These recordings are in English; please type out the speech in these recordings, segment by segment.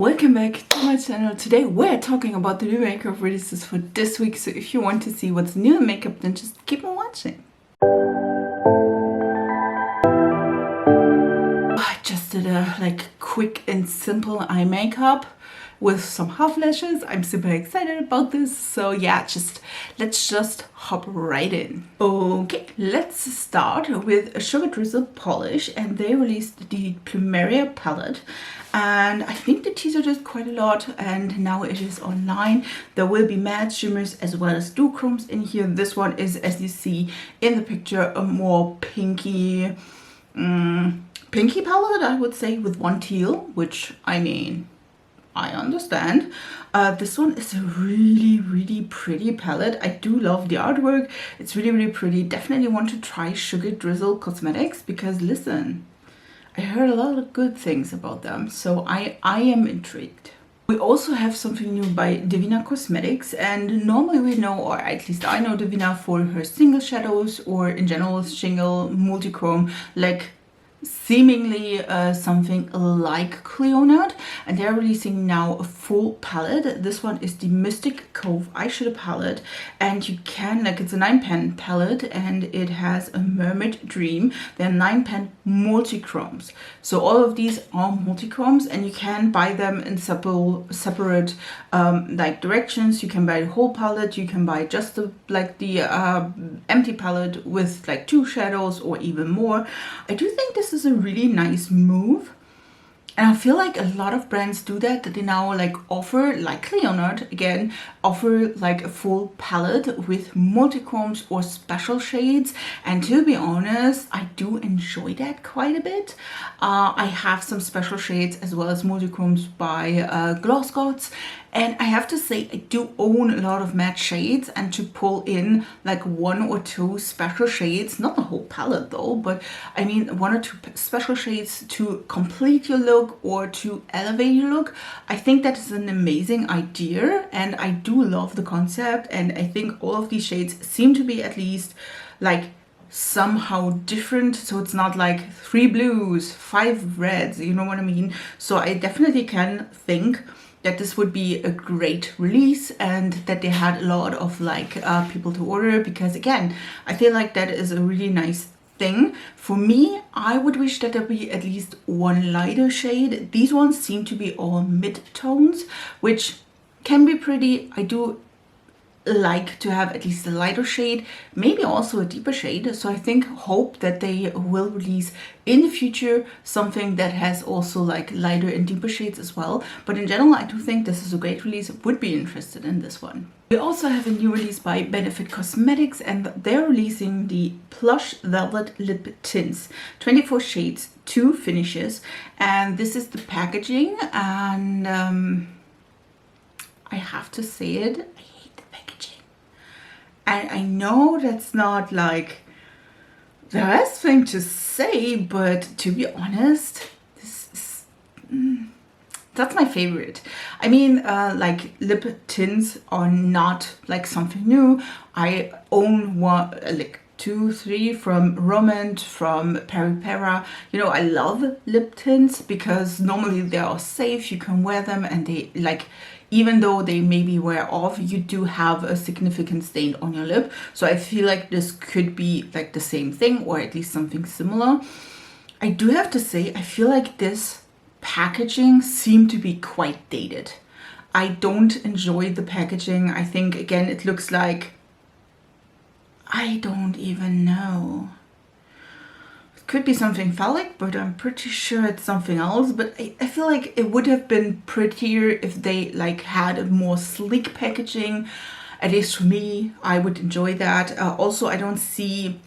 Welcome back to my channel. Today we're talking about the new makeup releases for this week, so if you want to see what's new in makeup, then just keep on watching. I just did a quick and simple eye makeup with some half lashes. I'm super excited about this, so yeah, let's just hop right in. Okay, let's start with a Sugar Drizzle polish, and they released the Plumeria palette, and I think the teaser did quite a lot, and now it is online. There will be matte shimmers as well as duochromes in here. This one is, as you see in the picture, a more pinky palette, I would say, with one teal, which I mean, I understand. This one is a really pretty palette. I do love the artwork. It's really pretty. Definitely want to try Sugar Drizzle Cosmetics because listen, I heard a lot of good things about them, so I am intrigued. We also have something new by Devinah Cosmetics, and normally we know, or at least I know Devinah for her single shadows or in general single multi-chrome, like seemingly something like Cleonut, and they're releasing now a full palette. This one is the Mystic Cove eyeshadow palette, and you can, it's a 9-pan palette, and it has a Mermaid Dream. They're 9-pan multi-chromes, so all of these are multi-chromes, and you can buy them in separate directions. You can buy the whole palette, you can buy just the empty palette with 2 shadows or even more. I do think this is a really nice move, and I feel like a lot of brands do that they now offer, like Cleonut again, offer a full palette with multi-chromes or special shades, and to be honest, I do enjoy that quite a bit. I have some special shades as well as multi-chromes by Glossybounce, and I have to say I do own a lot of matte shades, and to pull in 1 or 2 special shades, not the whole palette though, but I mean 1 or 2 special shades to complete your look or to elevate your look, I think that is an amazing idea, and I do love the concept, and I think all of these shades seem to be at least somehow different, so it's not 3 blues, 5 reds, you know what I mean? So I definitely can think that this would be a great release, and that they had a lot of people to order, because again, I feel like that is a really nice thing. For me, I would wish that there be at least 1 lighter shade. These ones seem to be all mid-tones, which can be pretty. I do like to have at least a lighter shade, maybe also a deeper shade, so I hope that they will release in the future something that has also lighter and deeper shades as well. But in general, I do think this is a great release. Would be interested in this one. We also have a new release by Benefit Cosmetics, and they're releasing the Plush Velvet Lip Tints, 24 shades, 2 finishes, and this is the packaging, and I have to say it, and I know that's not the best thing to say, but to be honest, this is that's my favorite. I mean, lip tints are not something new. I own one, 2, 3 from Romand, from Peripera. You know, I love lip tints because normally they are safe, you can wear them, and they even though they maybe wear off, you do have a significant stain on your lip. So I feel like this could be the same thing, or at least something similar. I do have to say, I feel like this packaging seemed to be quite dated. I don't enjoy the packaging. I think, again, it looks I don't even know. Could be something phallic, but I'm pretty sure it's something else. But I feel like it would have been prettier if they had a more sleek packaging. At least for me, I would enjoy that. Also, I don't see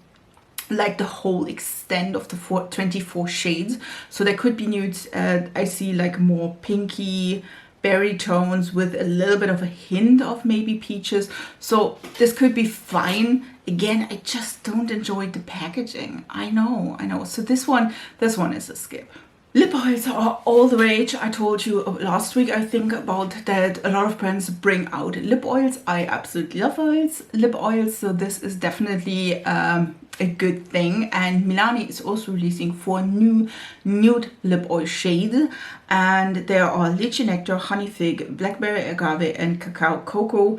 the whole extent of the 24 shades, so there could be nudes. I see more pinky berry tones with a little bit of a hint of maybe peaches, so this could be fine. Again, I just don't enjoy the packaging. I know, so this one is a skip. Lip oils are all the rage. I told you last week, I think, about that a lot of brands bring out lip oils. I absolutely love lip oils, so this is definitely a good thing. And Milani is also releasing 4 new nude lip oil shades, and there are lychee nectar, honey fig, blackberry agave, and cacao cocoa.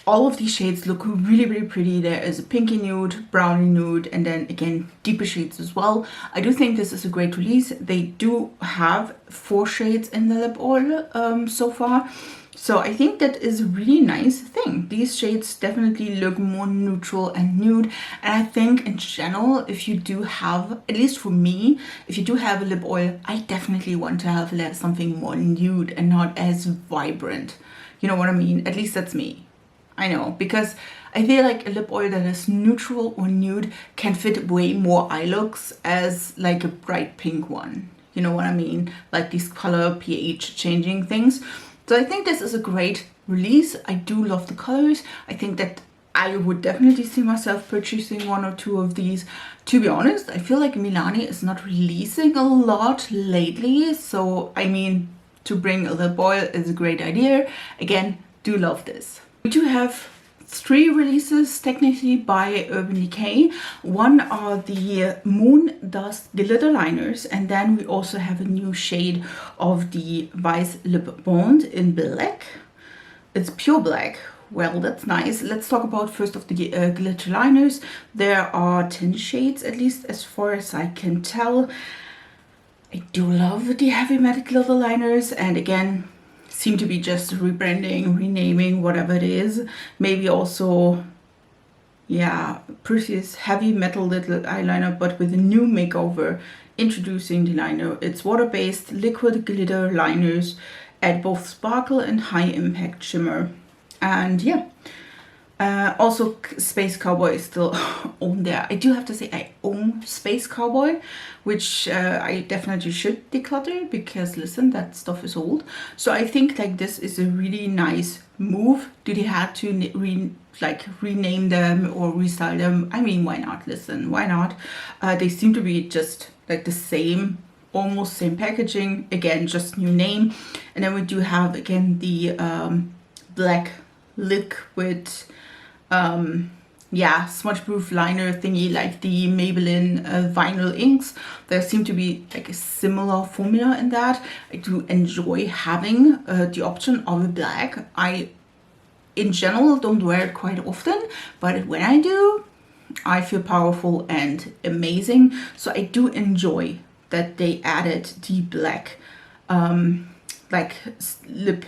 All of these shades look really, really pretty. There is a pinky nude, brownie nude, and then again deeper shades as well. I do think this is a great release. They do have 4 shades in the lip oil so far, so I think that is a really nice thing. These shades definitely look more neutral and nude, and I think in general, if you do have, at least for me, if you do have a lip oil, I definitely want to have something more nude and not as vibrant. You know what I mean? At least that's me. I know, because I feel like a lip oil that is neutral or nude can fit way more eye looks as like a bright pink one. You know what I mean? Like these color pH changing things. So I think this is a great release. I do love the colors. I think that I would definitely see myself purchasing 1 or 2 of these. To be honest, I feel like Milani is not releasing a lot lately. So, I mean, to bring a lip oil is a great idea. Again, do love this. We do have 3 releases technically by Urban Decay. One are the Moondust glitter liners, and then we also have a new shade of the Vice Lip Bond in black. It's pure black. Well, that's nice. Let's talk about first of the glitter liners. There are 10 shades, at least as far as I can tell. I do love the heavy matte glitter liners, and again, seem to be just rebranding, renaming, whatever it is. Maybe also, yeah, pretty heavy metal little eyeliner, but with a new makeover. Introducing the liner. It's water-based liquid glitter liners, add both sparkle and high impact shimmer. And yeah, also Space Cowboy is still on there. I do have to say I own Space Cowboy, which I definitely should declutter, because listen, that stuff is old. So I think like this is a really nice move. Do they have to rename them or restyle them? I mean, why not? Listen, why not? They seem to be just like the same, almost same packaging, again just new name. And then we do have again the black liquid yeah, smudge proof liner thingy, like the Maybelline vinyl inks. There seem to be like a similar formula in that. I do enjoy having the option of a black. I in general don't wear it quite often, but when I do, I feel powerful and amazing. So I do enjoy that they added the black like lip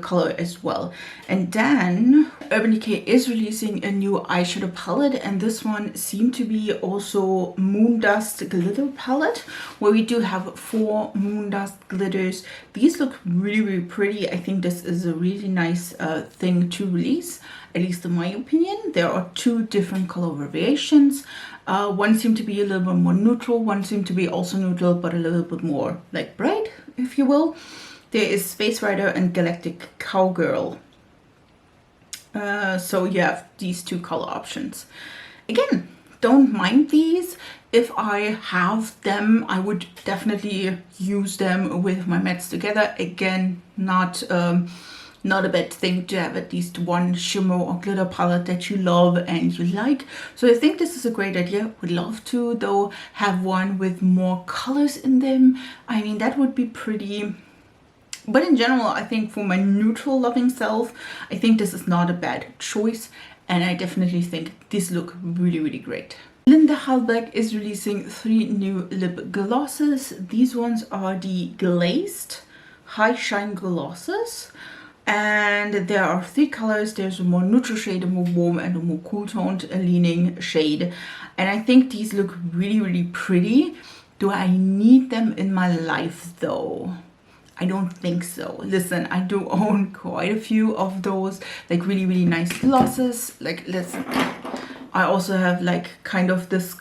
color as well. And then Urban Decay is releasing a new eyeshadow palette, and this one seemed to be also Moondust glitter palette, where we do have 4 Moondust glitters. These look really, really pretty. I think this is a really nice thing to release, at least in my opinion. There are 2 different color variations. One seemed to be a little bit more neutral, one seemed to be also neutral, but a little bit more like bright, if you will. There is Space Rider and Galactic Cowgirl. So you have these 2 color options. Again, don't mind these. If I have them, I would definitely use them with my mattes together. Again, not a bad thing to have at least one shimmer or glitter palette that you love and you like. So I think this is a great idea. Would love to, though, have one with more colors in them. I mean, that would be pretty. But in general, I think for my neutral loving self, I think this is not a bad choice. And I definitely think these look really, really great. Linda Hallbeck is releasing 3 new lip glosses. These ones are the Glazed High Shine Glosses. And there are 3 colors. There's a more neutral shade, a more warm, and a more cool toned leaning shade. And I think these look really, really pretty. Do I need them in my life though? I don't think so. Listen, I do own quite a few of those, like really, really nice glosses. Like, listen, I also have like kind of this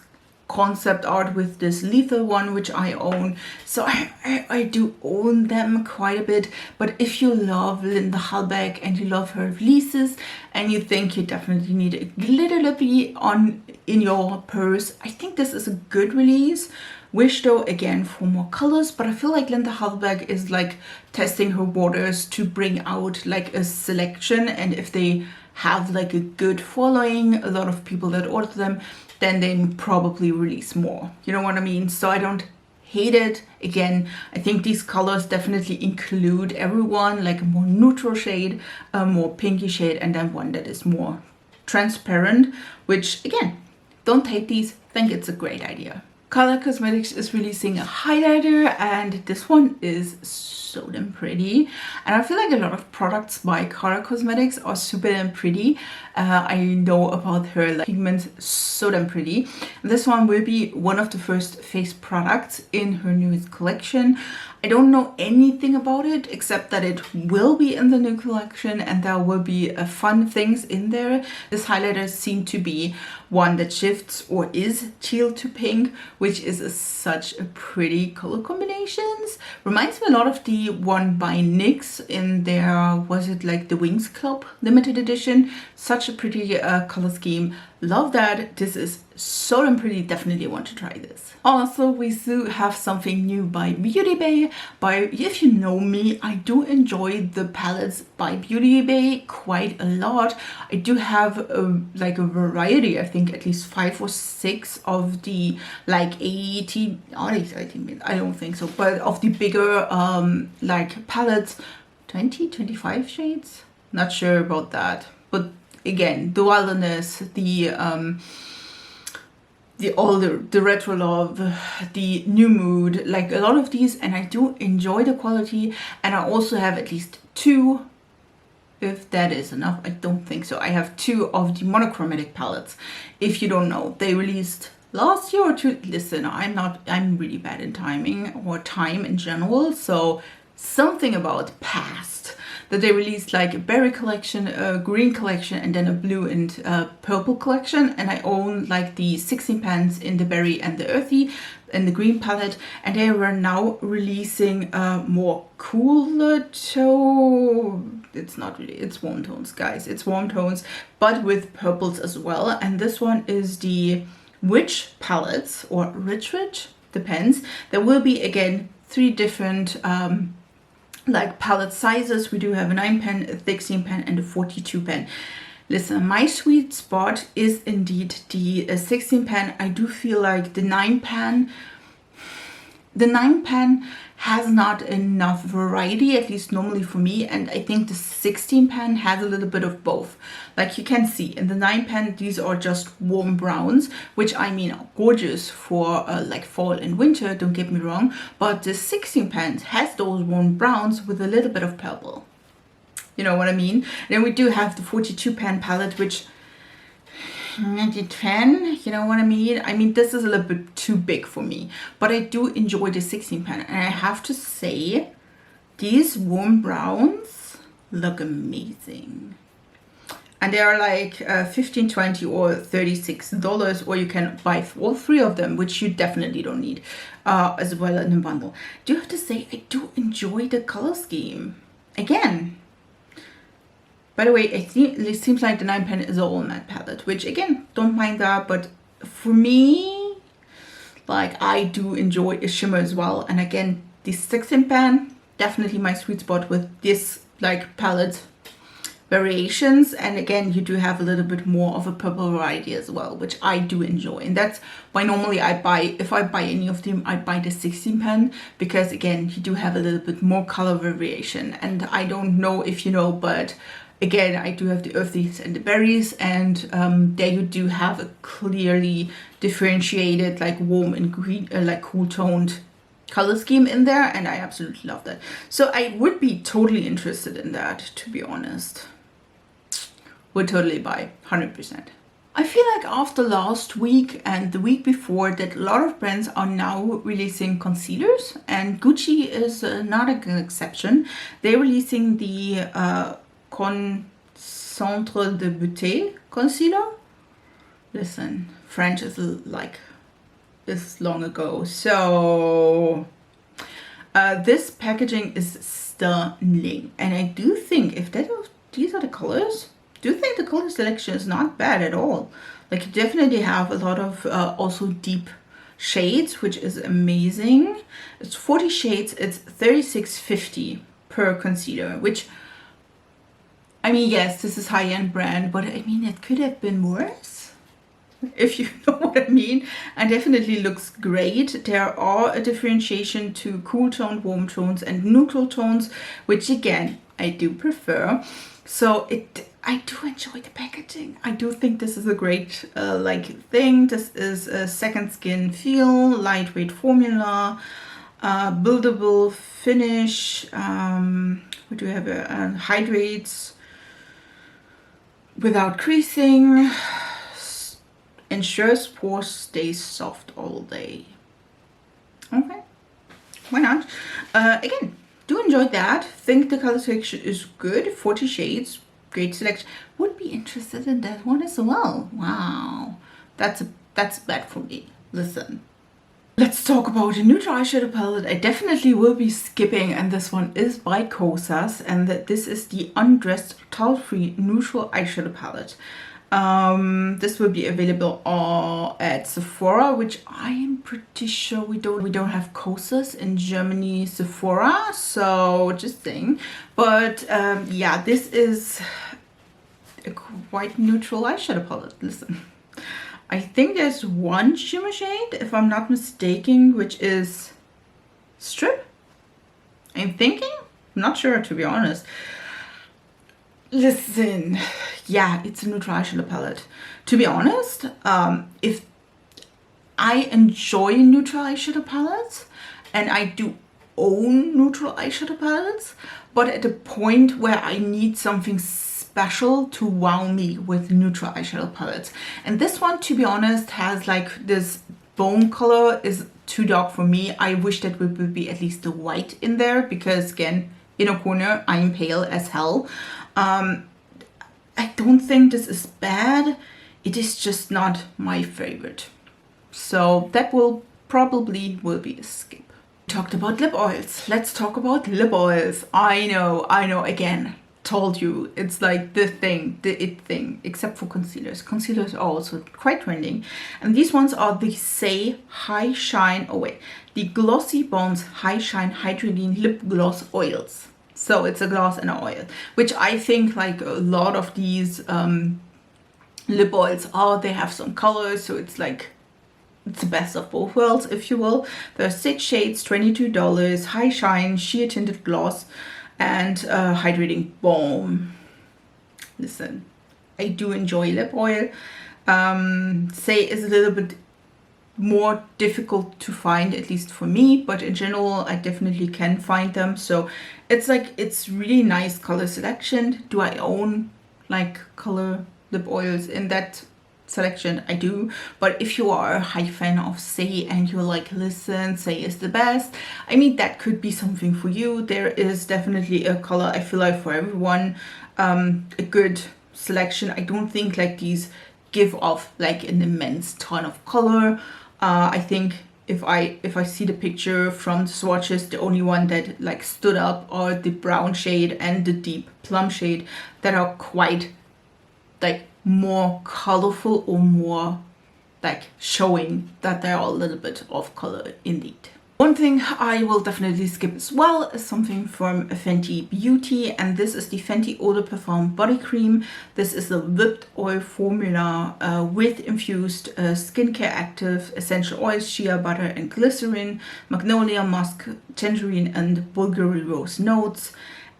concept art with this lethal one, which I own. So I do own them quite a bit. But if you love Linda Hallbeck and you love her releases and you think you definitely need a glitter lippy in your purse, I think this is a good release. Wish though again for more colors, but I feel like Linda Hallberg is like testing her waters to bring out like a selection, and if they have like a good following, a lot of people that order them, then they probably release more. You know what I mean? So I don't hate it. Again, I think these colors definitely include everyone, like a more neutral shade, a more pinky shade, and then one that is more transparent, which again, don't hate these, think it's a great idea. Karla Cosmetics is releasing a highlighter, and this one is so damn pretty. And I feel like a lot of products by Karla Cosmetics are super damn pretty. I know about her like, pigments, so damn pretty. And this one will be one of the first face products in her newest collection. I don't know anything about it except that it will be in the new collection and there will be fun things in there. This highlighter seemed to be one that shifts or is teal to pink, which is such a pretty color combinations. Reminds me a lot of the one by NYX in their, was it like the Wings Club limited edition? Such a pretty color scheme. Love that. This is so damn pretty. Definitely want to try this. Also, we do have something new by Beauty Bay. If you know me, I do enjoy the palettes by Beauty Bay quite a lot. I do have like a variety, I think at least 5 or 6 of the like 80, I don't think so, but of the bigger like palettes, 20-25 shades, not sure about that, but again, the wilderness, the retro love, the new mood, like a lot of these, and I do enjoy the quality. And I also have at least 2, if that is enough, I don't think so. I have 2 of the monochromatic palettes. If you don't know, they released last year or 2. Listen, I'm really bad in timing or time in general, so something about past that they released like a berry collection, a green collection, and then a blue and purple collection. And I own like the 16 pans in the berry and the earthy and the green palette, and they were now releasing more cooler tone. It's not really, it's warm tones, guys. It's warm tones, but with purples as well. And this one is the Witch palettes, or Rich, depends. There will be again 3 different like palette sizes. We do have a 9 pen, a 16 pen, and a 42 pen. Listen, my sweet spot is indeed the 16 pen. I do feel like the 9 pen has not enough variety, at least normally for me, and I think the 16 pen has a little bit of both. Like you can see in the 9 pen, these are just warm browns, which I mean are gorgeous for like fall and winter, don't get me wrong, but the 16 pen has those warm browns with a little bit of purple. You know what I mean? And then we do have the 42 pen palette, which 10, you know what I mean? I mean, this is a little bit too big for me, but I do enjoy the 16 pen, and I have to say these warm browns look amazing. And they are like $15, $20 or $36, or you can buy all 3 of them, which you definitely don't need, as well in a bundle. Do have to say, I do enjoy the color scheme. Again, by the way, it seems like the 9 pen is all matte palette, which again, don't mind that, but for me, like I do enjoy a shimmer as well. And again, the 16 pen, definitely my sweet spot with this like palette variations. And again, you do have a little bit more of a purple variety as well, which I do enjoy. And that's why normally I buy, if I buy any of them, I buy the 16 pen, because again, you do have a little bit more color variation. And I don't know if you know, but again, I do have the earthies and the berries, and there you do have a clearly differentiated like warm and green, like cool toned color scheme in there, and I absolutely love that. So I would be totally interested in that, to be honest. Would totally buy, 100%. I feel like after last week and the week before that a lot of brands are now releasing concealers, and Gucci is not an exception. They're releasing the Concentré de Beauté concealer. Listen, French is like this long ago. So this packaging is stunning, and I do think if these are the colors, do think the color selection is not bad at all. Like you definitely have a lot of also deep shades, which is amazing. It's 40 shades. It's $36.50 per concealer, which, I mean, yes, this is high-end brand, but I mean, it could have been worse, if you know what I mean. And definitely looks great. There are a differentiation to cool tone, warm tones, and neutral tones, which again, I do prefer. So I do enjoy the packaging. I do think this is a great like thing. This is a second skin feel, lightweight formula, buildable finish. What do we have? Hydrates without creasing. Ensures pores stay soft all day. Okay, why not? Again, do enjoy that. Think the color selection is good. 40 shades, great selection. Would be interested in that one as well. Wow, that's bad for me. Listen, let's talk about a neutral eyeshadow palette I definitely will be skipping, and this one is by Kosas, and this is the Undressed Talc-Free Neutral Eyeshadow Palette. This will be available at Sephora, which I am pretty sure we don't have Kosas in Germany Sephora, so just saying. But yeah, this is a quite neutral eyeshadow palette. Listen, I think there's one shimmer shade, if I'm not mistaken, which is Strip. I'm thinking, I'm not sure, to be honest. Listen, yeah, it's a neutral eyeshadow palette. To be honest, if I enjoy neutral eyeshadow palettes, and I do own neutral eyeshadow palettes, but at a point where I need something special to wow me with neutral eyeshadow palettes. And this one, to be honest, has like this bone color is too dark for me. I wish that would be at least the white in there, because again, inner corner, I'm pale as hell. I don't think this is bad. It is just not my favorite. So that will probably be a skip. Talked about lip oils. Let's talk about lip oils. I know, again, told you, it's like the it thing, except for concealers. Concealers are also quite trending. And these ones are the Saie High Shine, the Glossybounce High Shine Hydrating Lip Gloss Oils. So it's a gloss and an oil, which I think like a lot of these lip oils are. They have some colors, so it's like, it's the best of both worlds, if you will. There are 6 shades, $22, high shine, sheer tinted gloss, and hydrating balm. Listen, I do enjoy lip oil. Saie is a little bit more difficult to find, at least for me, but in general I definitely can find them. So it's like, it's really nice color selection. Do I own like color lip oils in that selection? I do. But if you are a high fan of Saie and you're like, listen, Saie is the best, I mean, that could be something for you. There is definitely a color, I feel like, for everyone, a good selection. I don't think like these give off like an immense ton of color. I think if I see the picture from the swatches, the only one that like stood up are the brown shade and the deep plum shade, that are quite like more colorful, or more like showing that there are a little bit of color indeed. One thing I will definitely skip as well is something from Fenty Beauty, and this is the Fenty Eau de Parfum Body Cream. This is a whipped oil formula with infused skincare active essential oils, shea butter and glycerin, magnolia, musk, tangerine and Bulgari rose notes,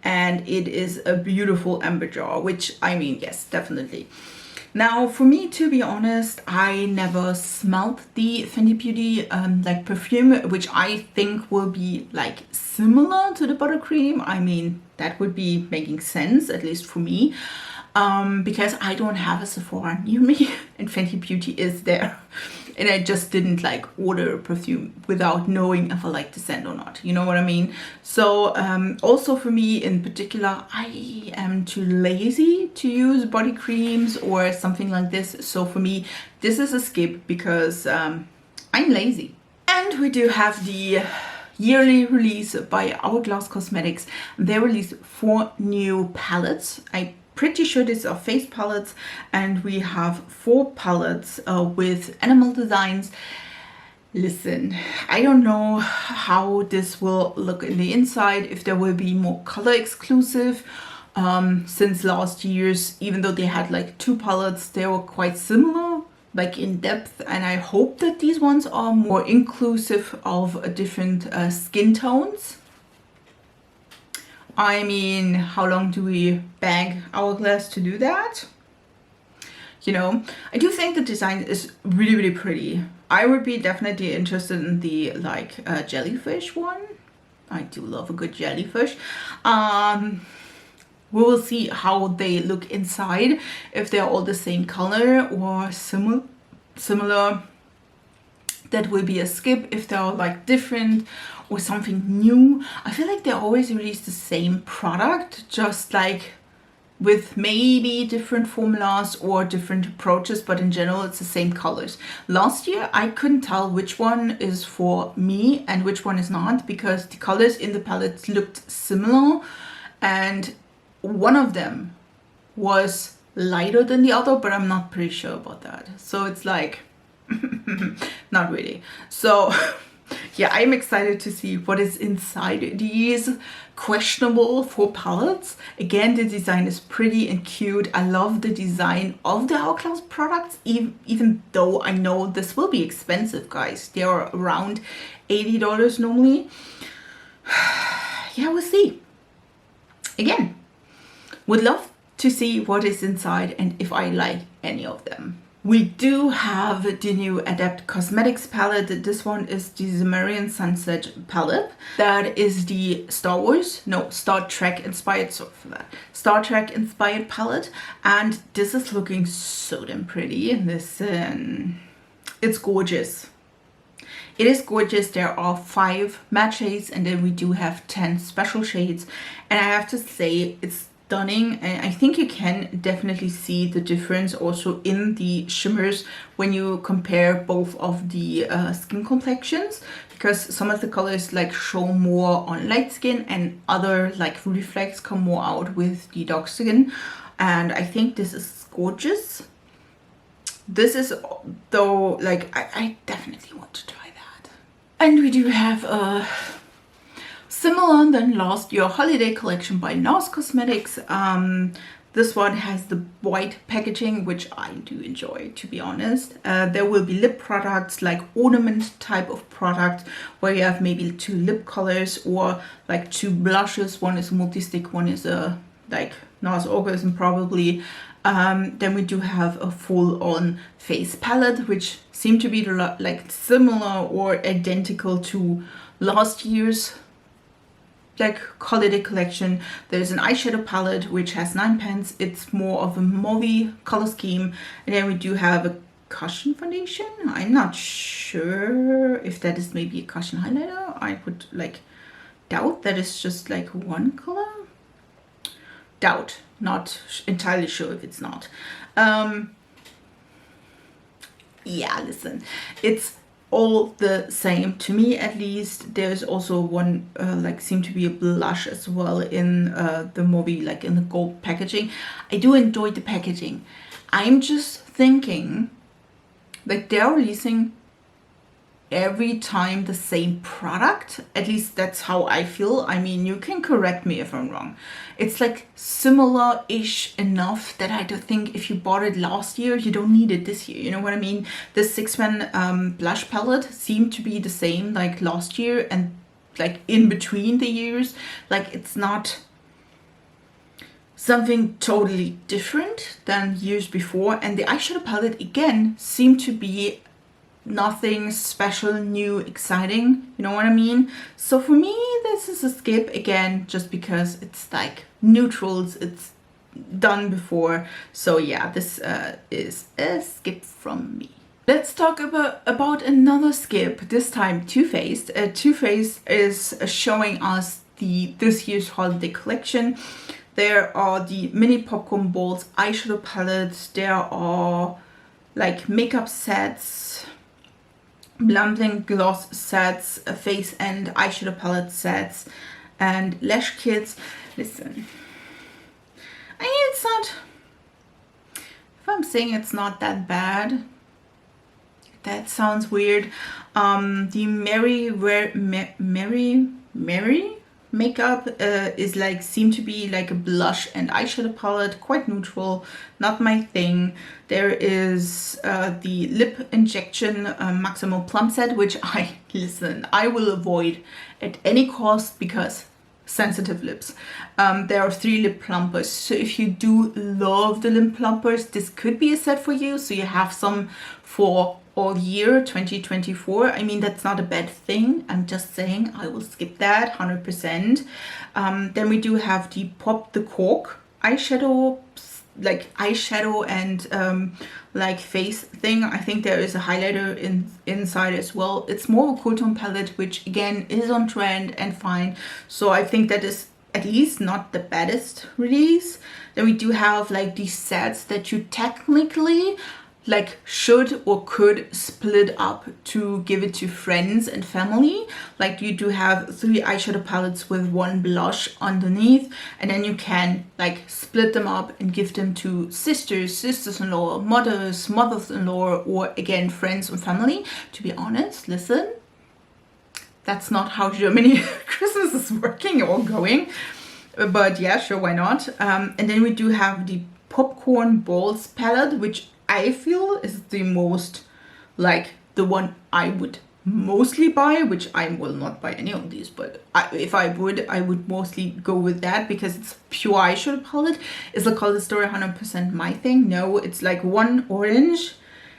and it is a beautiful amber jar, which I mean, yes, definitely. Now, for me, to be honest, I never smelled the Fenty Beauty like perfume, which I think will be like similar to the buttercream. I mean, that would be making sense, at least for me, because I don't have a Sephora near me and Fenty Beauty is there. And I just didn't like order a perfume without knowing if I like the scent or not. You know what I mean? So also for me in particular, I am too lazy to use body creams or something like this. So for me, this is a skip, because I'm lazy. And we do have the yearly release by Hourglass Cosmetics. They released 4 new palettes. I'm pretty sure these are face palettes, and we have 4 palettes with animal designs. Listen, I don't know how this will look in the inside, if there will be more color exclusive. Since last year's, even though they had like 2 palettes, they were quite similar, like in depth, and I hope that these ones are more inclusive of different skin tones. I mean, how long do we bag Hourglass to do that? You know, I do think the design is really, really pretty. I would be definitely interested in the like jellyfish one. I do love a good jellyfish. We will see how they look inside, if they're all the same color or similar. That will be a skip. If they're like different or something new. I feel like they always release the same product, just like with maybe different formulas or different approaches, but in general it's the same colors. Last year I couldn't tell which one is for me and which one is not, because the colors in the palettes looked similar and one of them was lighter than the other, but I'm not pretty sure about that. So it's like, not really. So yeah, I'm excited to see what is inside these questionable 4 palettes. Again, the design is pretty and cute. I love the design of the Hourglass products, even though I know this will be expensive, guys. They are around $80 normally. Yeah, we'll see. Again, would love to see what is inside and if I like any of them. We do have the new Adept Cosmetics palette. This one is the Samarian Sunset palette. That is the Star Trek inspired, sorry for that, Star Trek inspired palette. And this is looking so damn pretty. Listen, it's gorgeous. It is gorgeous. There are 5 matte shades and then we do have 10 special shades. And I have to say, it's stunning, and I think you can definitely see the difference also in the shimmers when you compare both of the skin complexions, because some of the colors like show more on light skin and other like reflex come more out with the dark skin, and I think this is gorgeous. This is though like I definitely want to try that. And we do have a similar than last year holiday collection by NARS Cosmetics. This one has the white packaging, which I do enjoy, to be honest. There will be lip products, like ornament type of product, where you have maybe 2 lip colors or like 2 blushes. One is multi-stick, one is a like NARS Orgasm probably. Then we do have a full-on face palette, which seem to be like similar or identical to last year's like holiday collection. There's an eyeshadow palette which has 9 pens. It's more of a mauve color scheme, and then we do have a cushion foundation. I'm not sure if that is maybe a cushion highlighter. I would like doubt that it's just like one color. Doubt, not entirely sure if it's not. Yeah, listen, it's all the same to me, at least. There's also one like seem to be a blush as well in the movie, like in the gold packaging. I do enjoy the packaging. I'm just thinking like they're releasing every time the same product. At least that's how I feel. I mean, you can correct me if I'm wrong. It's like similar-ish enough that I don't think if you bought it last year, you don't need it this year. You know what I mean? The 6-man blush palette seemed to be the same like last year and like in between the years. Like it's not something totally different than years before. And the eyeshadow palette again seemed to be nothing special, new, exciting, you know what I mean? So for me, this is a skip again, just because it's like neutrals, it's done before. So yeah, this is a skip from me. Let's talk about another skip, this time Too Faced. Too Faced is showing us this year's holiday collection. There are the mini popcorn balls eyeshadow palettes, there are like makeup sets, blumping gloss sets, face and eyeshadow palette sets, and lash kits. Listen, I mean, it's not, if I'm saying it's not that bad, that sounds weird. The Mary makeup is like, seem to be like a blush and eyeshadow palette, quite neutral, not my thing. There is the lip injection maximal plum set, which I will avoid at any cost because sensitive lips. There are 3 lip plumpers, so if you do love the lip plumpers, this could be a set for you, so you have some for all year 2024. I mean, that's not a bad thing, I'm just saying I will skip that 100%. Then we do have the Pop the Cork eyeshadow, like eyeshadow and like face thing. I think there is a highlighter inside as well. It's more of a cool tone palette, which again is on trend and fine, so I think that is at least not the baddest release. Then we do have like these sets that you technically like should or could split up to give it to friends and family. Like you do have 3 eyeshadow palettes with 1 blush underneath, and then you can like split them up and give them to sisters, sisters-in-law, mothers, mothers-in-law, or again friends and family. To be honest, listen, that's not how Germany Christmas is working or going, but yeah, sure, why not. And then we do have the Popcorn Balls palette, which I feel is the most, like, the one I would mostly buy, which I will not buy any of these, but if I would mostly go with that because it's pure eyeshadow palette. Is the color story 100% my thing? No, it's like 1 orange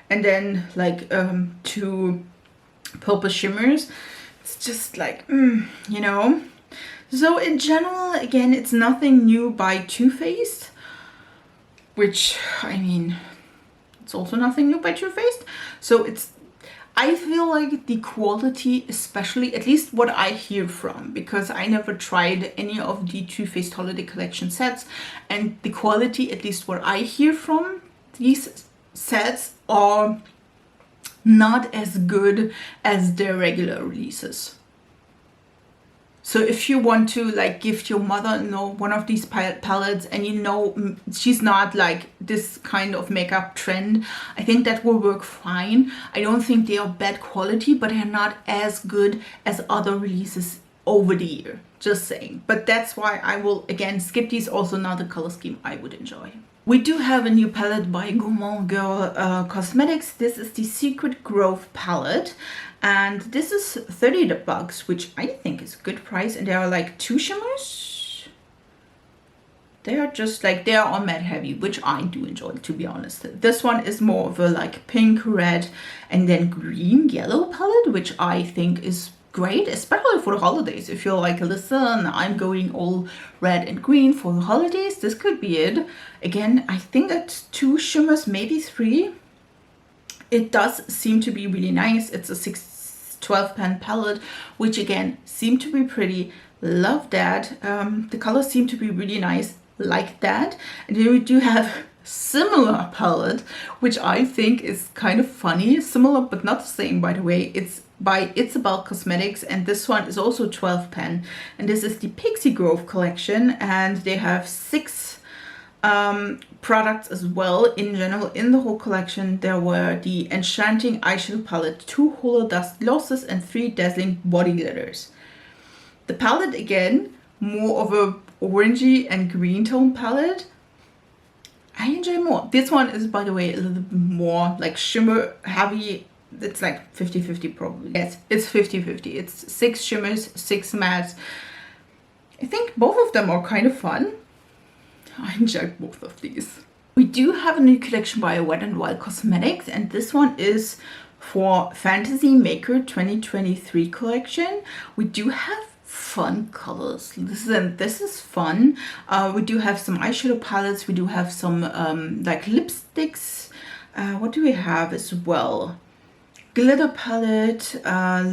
and then like 2 purple shimmers. It's just like, you know. So in general, again, it's nothing new by Too Faced, which, I mean, it's also nothing new by Too Faced. So it's, I feel like the quality, especially, at least what I hear from, because I never tried any of the Too Faced holiday collection sets, and the quality, at least what I hear from these sets, are not as good as their regular releases. So if you want to like gift your mother-in-law one of these palettes and you know she's not like this kind of makeup trend, I think that will work fine. I don't think they are bad quality, but they're not as good as other releases over the year. Just saying. But that's why I will again skip these. Also not a color scheme I would enjoy. We do have a new palette by Gourmand Girl Cosmetics. This is the Secret Grove palette. And this is $30, which I think is a good price. And there are like 2 shimmers. They are just like, they are all matte heavy, which I do enjoy, to be honest. This one is more of a like pink, red, and then green, yellow palette, which I think is great, especially for the holidays. If you're like, listen, I'm going all red and green for the holidays, this could be it. Again, I think that's 2 shimmers, maybe 3. It does seem to be really nice. It's a 12 pan palette, which again seem to be pretty. Love that. The colors seem to be really nice, like that. And then we do have similar palette, which I think is kind of funny. Similar but not the same, by the way. It's by It's About Cosmetics, and this one is also 12 pan, and this is the Pixie Grove collection, and they have 6 products as well. In general, in the whole collection, there were the Enchanting Eyeshadow Palette, 2 Holo Dust Glosses, and 3 Dazzling Body Glitters. The palette, again, more of a orangey and green tone palette. I enjoy more. This one is, by the way, a little bit more like shimmer heavy. It's like 50-50 probably. Yes, it's 50-50. It's 6 shimmers, 6 mattes. I think both of them are kind of fun. I enjoyed both of these. We do have a new collection by Wet n Wild Cosmetics, and this one is for Fantasy Maker 2023 collection. We do have fun colors. Listen, this is fun. We do have some eyeshadow palettes. We do have some like lipsticks. What do we have as well? Glitter palette,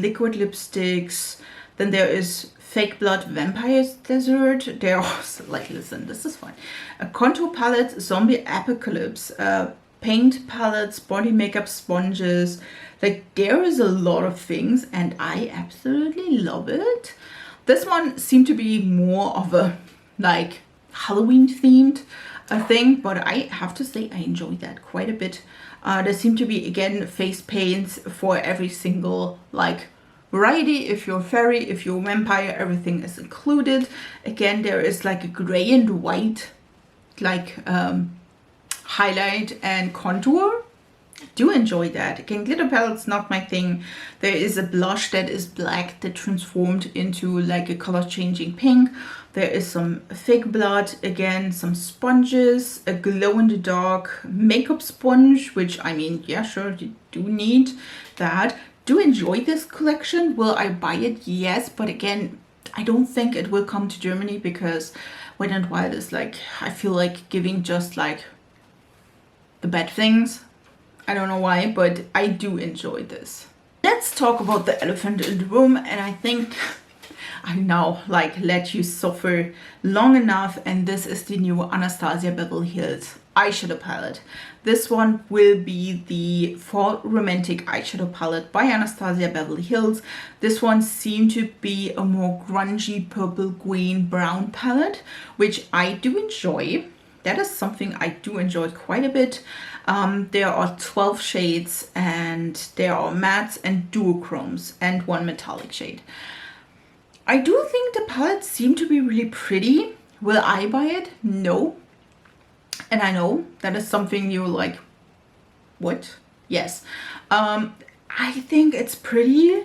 liquid lipsticks. Then there is Fake Blood Vampire's Desert. They're also like, listen, this is fun. A contour palette, Zombie Apocalypse, paint palettes, body makeup sponges. Like, there is a lot of things, and I absolutely love it. This one seemed to be more of a like Halloween themed thing, but I have to say I enjoyed that quite a bit. There seem to be, again, face paints for every single like variety. If you're fairy, if you're vampire, everything is included. Again, there is like a gray and white like highlight and contour. Do enjoy that. Again, glitter palette's not my thing. There is a blush that is black that transformed into like a color changing pink. There is some fake blood, again, some sponges, a glow in the dark makeup sponge, which I mean, yeah, sure, you do need that. Do enjoy this collection. Will I buy it? Yes, but again, I don't think it will come to Germany because Wet n Wild is like, I feel like giving just like the bad things. I don't know why, but I do enjoy this. Let's talk about the elephant in the room, and I think I now like let you suffer long enough, and this is the new Anastasia Beverly Hills eyeshadow palette. This one will be the Fall Romantic eyeshadow palette by Anastasia Beverly Hills. This one seemed to be a more grungy purple, green, brown palette, which I do enjoy. That is something I do enjoy quite a bit. There are 12 shades, and there are mattes and duochromes and one metallic shade. I do think the palettes seem to be really pretty. Will I buy it? No. And I know that is something you're like, what? Yes. I think it's pretty.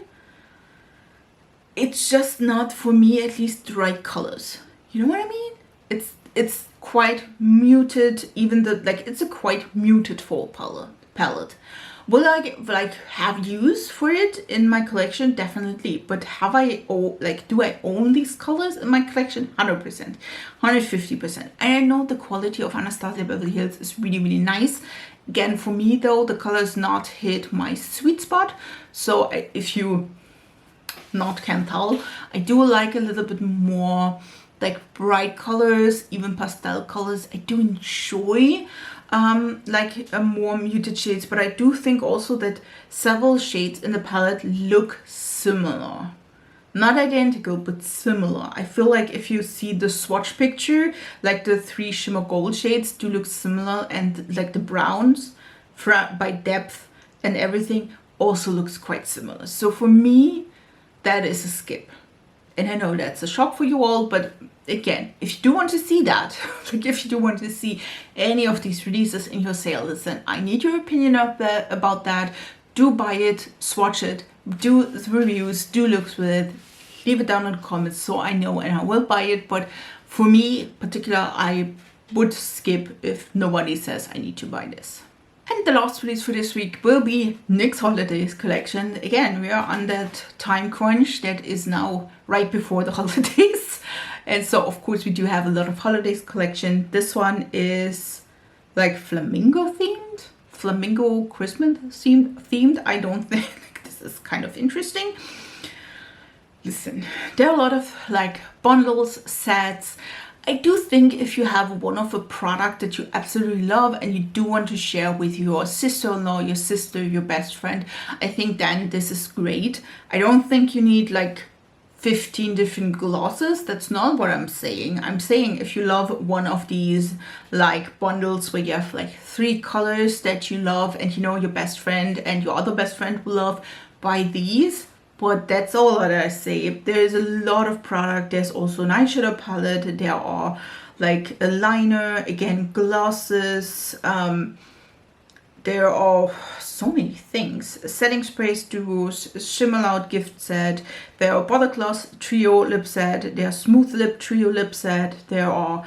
It's just not, for me at least, the right colors. You know what I mean? It's quite muted, even the, like, it's a quite muted fall palette. Will I like have use for it in my collection? Definitely. But have I, do I own these colors in my collection? 100%, 150%. And I know the quality of Anastasia Beverly Hills is really, really nice. Again, for me though, the colors not hit my sweet spot. So if you not can tell, I do like a little bit more like bright colors, even pastel colors. I do enjoy more muted shades, but I do think also that several shades in the palette look similar. Not identical, but similar. I feel like if you see the swatch picture, like the 3 shimmer gold shades do look similar, and like the browns by depth and everything also looks quite similar. So for me, that is a skip. And I know that's a shock for you all, but again, if you do want to see that, like if you do want to see any of these releases in your sales, then I need your opinion about that. Do buy it, swatch it, do the reviews, do looks with it, leave it down in the comments so I know, and I will buy it. But for me particular, I would skip if nobody says I need to buy this. And the last release for this week will be NYX Holidays collection. Again, we are on that time crunch that is now right before the holidays. And so, of course, we do have a lot of holidays collection. This one is like flamingo themed, flamingo Christmas themed. I don't think this is kind of interesting. Listen, there are a lot of like bundles, sets. I do think if you have one of a product that you absolutely love and you do want to share with your sister-in-law, your sister, your best friend, I think then this is great. I don't think you need like 15 different glosses. That's not what I'm saying. I'm saying if you love one of these like bundles where you have like 3 colors that you love, and you know your best friend and your other best friend will love, buy these. But that's all that I say. There's a lot of product. There's also an eyeshadow palette. There are like a liner, again, glosses. There are so many things. Setting sprays, duos, shimmer loud gift set. There are bottle gloss trio lip set. There are smooth lip trio lip set. There are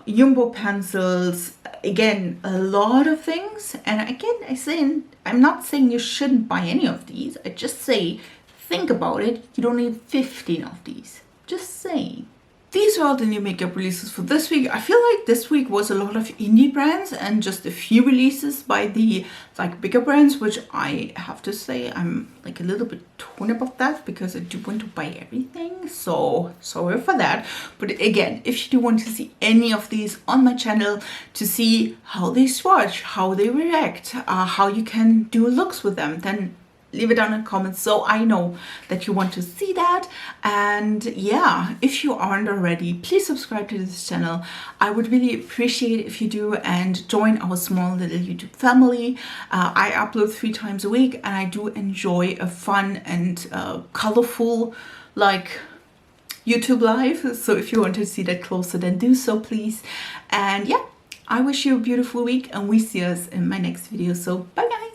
jumbo pencils. Again, a lot of things. And again, I'm not saying you shouldn't buy any of these. I just say, think about it, you don't need 15 of these. Just saying. These are all the new makeup releases for this week. I feel like this week was a lot of indie brands and just a few releases by the like bigger brands, which I have to say I'm like a little bit torn about that because I do want to buy everything. So sorry for that. But again, if you do want to see any of these on my channel to see how they swatch, how they react, how you can do looks with them, then leave it down in the comments so I know that you want to see that. And yeah, if you aren't already, please subscribe to this channel. I would really appreciate it if you do, and join our small little YouTube family. I upload 3 times a week, and I do enjoy a fun and colorful like YouTube live. So if you want to see that closer, then do so, please. And yeah, I wish you a beautiful week, and we see us in my next video. So bye guys.